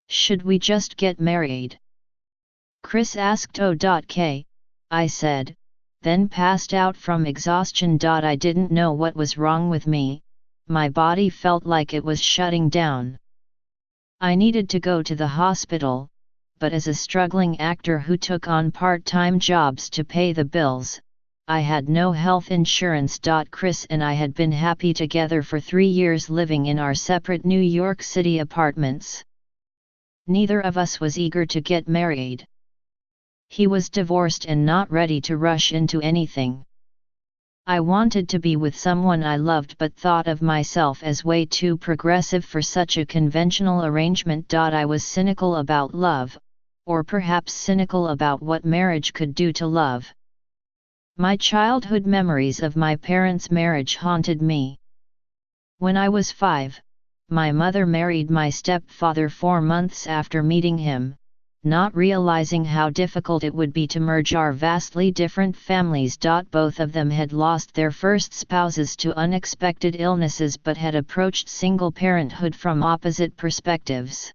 Should we just get married? Chris asked. OK, I said, then passed out from exhaustion. I didn't know what was wrong with me, my body felt like it was shutting down. I needed to go to the hospital, but as a struggling actor who took on part-time jobs to pay the bills, I had no health insurance. Chris and I had been happy together for 3 years living in our separate New York City apartments. Neither of us was eager to get married. He was divorced and not ready to rush into anything. I wanted to be with someone I loved but thought of myself as way too progressive for such a conventional arrangement. I was cynical about love, or perhaps cynical about what marriage could do to love. My childhood memories of my parents' marriage haunted me. When I was 5, my mother married my stepfather 4 months after meeting him, not realizing how difficult it would be to merge our vastly different families. Both of them had lost their first spouses to unexpected illnesses but had approached single parenthood from opposite perspectives.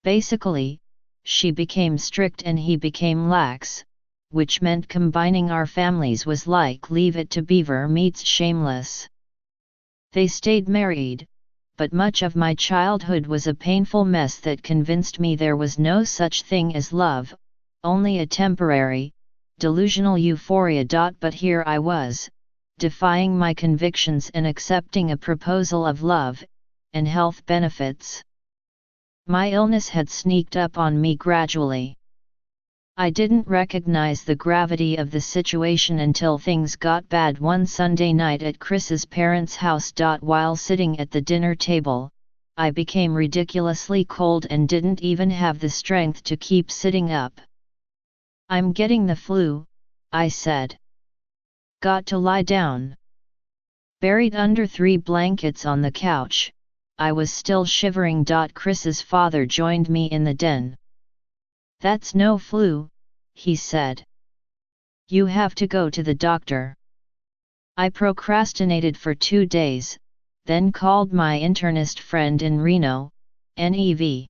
Basically, she became strict and he became lax, which meant combining our families was like Leave It to Beaver meets Shameless. They stayed married, but much of my childhood was a painful mess that convinced me there was no such thing as love, only a temporary, delusional euphoria. But here I was, defying my convictions and accepting a proposal of love and health benefits. My illness had sneaked up on me gradually. I didn't recognize the gravity of the situation until things got bad one Sunday night at Chris's parents' house. While sitting at the dinner table, I became ridiculously cold and didn't even have the strength to keep sitting up. "I'm getting the flu," I said. "Got to lie down." Buried under 3 blankets on the couch, I was still shivering. Chris's father joined me in the den. "That's no flu," he said. "You have to go to the doctor." I procrastinated for 2 days, then called my internist friend in Reno, NEV.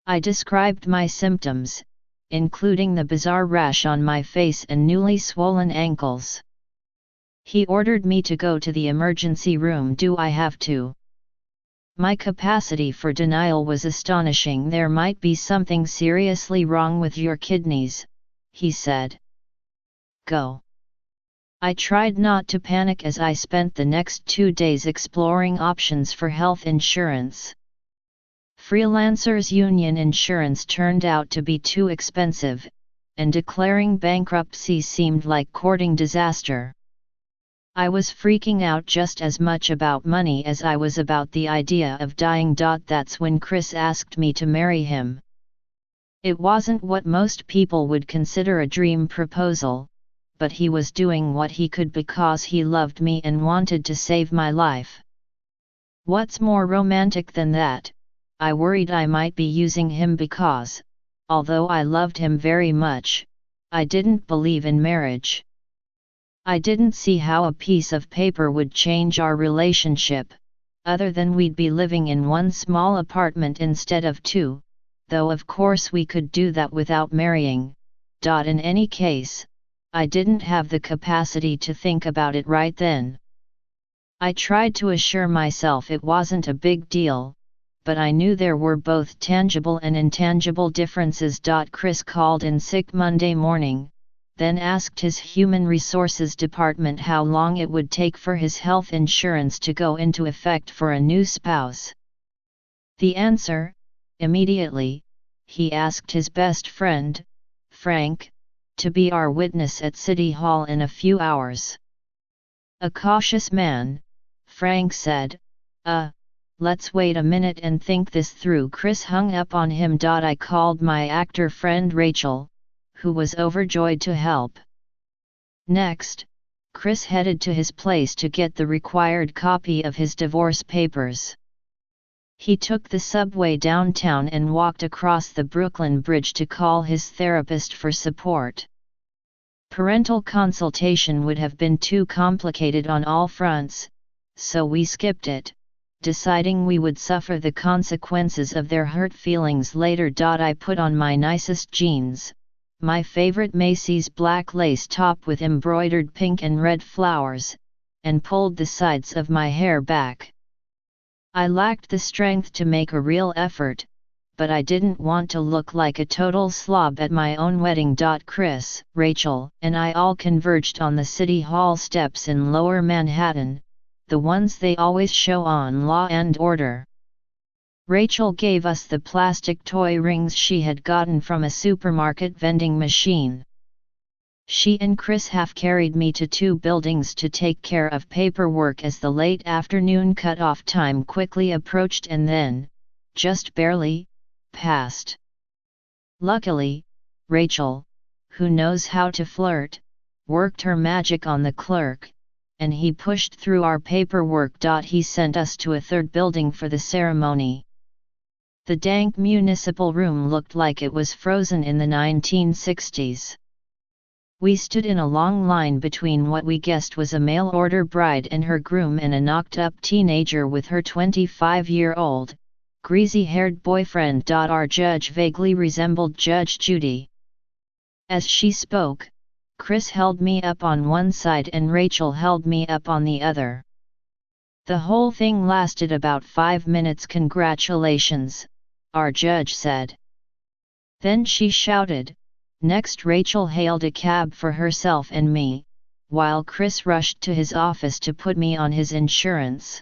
I described my symptoms, including the bizarre rash on my face and newly swollen ankles. He ordered me to go to the emergency room. "Do I have to?" My capacity for denial was astonishing. "There might be something seriously wrong with your kidneys," he said. "Go." I tried not to panic as I spent the next 2 days exploring options for health insurance. Freelancers Union insurance turned out to be too expensive, and declaring bankruptcy seemed like courting disaster. I was freaking out just as much about money as I was about the idea of dying. That's when Chris asked me to marry him. It wasn't what most people would consider a dream proposal, but he was doing what he could because he loved me and wanted to save my life. What's more romantic than that? I worried I might be using him because, although I loved him very much, I didn't believe in marriage. I didn't see how a piece of paper would change our relationship, other than we'd be living in one small apartment instead of 2, though of course we could do that without marrying. In any case, I didn't have the capacity to think about it right then. I tried to assure myself it wasn't a big deal, but I knew there were both tangible and intangible differences. Chris called in sick Monday morning, then asked his human resources department how long it would take for his health insurance to go into effect for a new spouse. The answer: immediately. He asked his best friend, Frank, to be our witness at City Hall in a few hours. A cautious man, Frank said, let's wait a minute and think this through." Chris hung up on him. I called my actor friend Rachel, who was overjoyed to help. Next, Chris headed to his place to get the required copy of his divorce papers. He took the subway downtown and walked across the Brooklyn Bridge to call his therapist for support. Parental consultation would have been too complicated on all fronts, so we skipped it, deciding we would suffer the consequences of their hurt feelings later. I put on my nicest jeans, my favorite Macy's black lace top with embroidered pink and red flowers, and pulled the sides of my hair back. I lacked the strength to make a real effort, but I didn't want to look like a total slob at my own wedding. Chris, Rachel, and I all converged on the City Hall steps in Lower Manhattan, the ones they always show on Law and Order. Rachel gave us the plastic toy rings she had gotten from a supermarket vending machine. She and Chris half carried me to 2 buildings to take care of paperwork as the late afternoon cutoff time quickly approached and then, just barely, passed. Luckily, Rachel, who knows how to flirt, worked her magic on the clerk, and he pushed through our paperwork. He sent us to a 3rd building for the ceremony. The dank municipal room looked like it was frozen in the 1960s. We stood in a long line between what we guessed was a mail-order bride and her groom and a knocked-up teenager with her 25-year-old, greasy-haired boyfriend. Our judge vaguely resembled Judge Judy. As she spoke, Chris held me up on one side and Rachel held me up on the other. The whole thing lasted about 5 minutes. "Congratulations," our judge said. Then she shouted. Next, Rachel hailed a cab for herself and me, while Chris rushed to his office to put me on his insurance.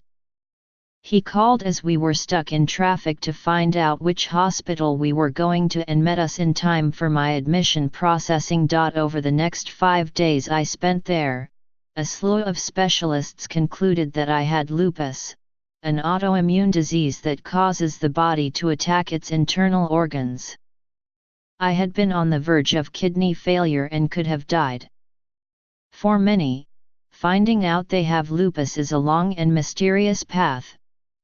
He called as we were stuck in traffic to find out which hospital we were going to and met us in time for my admission processing. Over the next 5 days I spent there, a slew of specialists concluded that I had lupus, an autoimmune disease that causes the body to attack its internal organs. I had been on the verge of kidney failure and could have died. For many, finding out they have lupus is a long and mysterious path,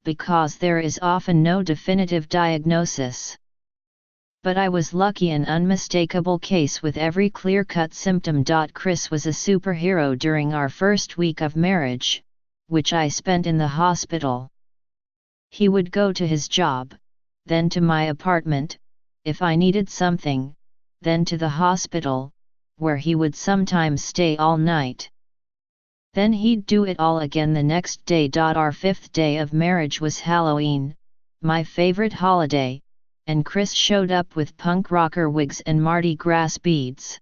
because there is often no definitive diagnosis. But I was lucky, an unmistakable case with every clear-cut symptom. Chris was a superhero during our first week of marriage, which I spent in the hospital. He would go to his job, then to my apartment, if I needed something, then to the hospital, where he would sometimes stay all night. Then he'd do it all again the next day. Our 5th day of marriage was Halloween, my favorite holiday, and Chris showed up with punk rocker wigs and Mardi Gras beads.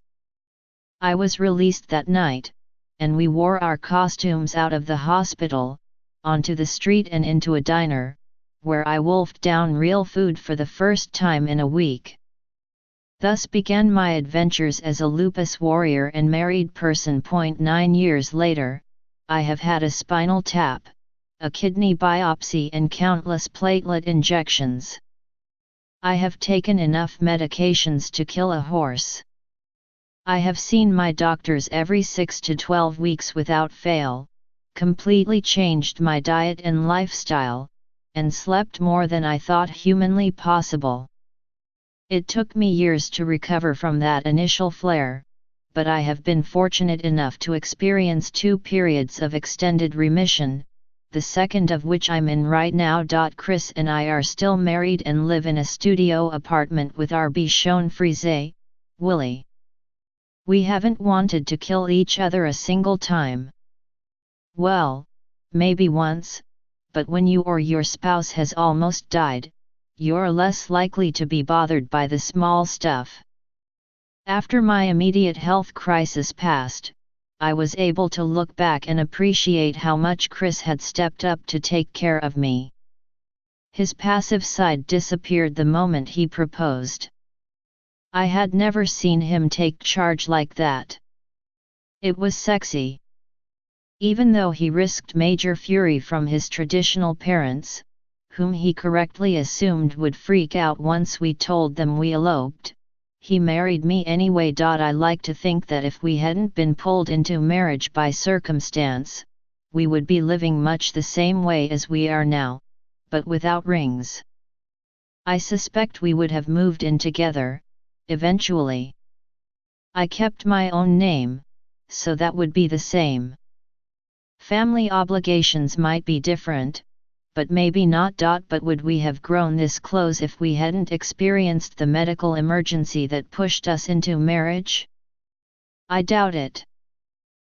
I was released that night, and we wore our costumes out of the hospital, onto the street and into a diner, where I wolfed down real food for the first time in a week. Thus began my adventures as a lupus warrior and married person. 9 years later, I have had a spinal tap, a kidney biopsy and countless platelet injections. I have taken enough medications to kill a horse. I have seen my doctors every 6 to 12 weeks without fail, completely changed my diet and lifestyle, and slept more than I thought humanly possible. It took me years to recover from that initial flare, but I have been fortunate enough to experience 2 periods of extended remission, the second of which I'm in right now. Chris and I are still married and live in a studio apartment with our bichon frise, Willie. We haven't wanted to kill each other a single time. Well, maybe once, but when you or your spouse has almost died, you're less likely to be bothered by the small stuff. After my immediate health crisis passed, I was able to look back and appreciate how much Chris had stepped up to take care of me. His passive side disappeared the moment he proposed. I had never seen him take charge like that. It was sexy. Even though he risked major fury from his traditional parents, whom he correctly assumed would freak out once we told them we eloped, he married me anyway. I like to think that if we hadn't been pulled into marriage by circumstance, we would be living much the same way as we are now, but without rings. I suspect we would have moved in together, eventually. I kept my own name, so that would be the same. Family obligations might be different, but maybe not. But would we have grown this close if we hadn't experienced the medical emergency that pushed us into marriage? I doubt it.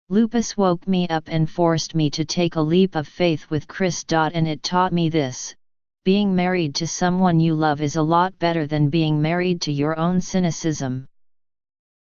Lupus woke me up and forced me to take a leap of faith with Chris. And it taught me this: being married to someone you love is a lot better than being married to your own cynicism.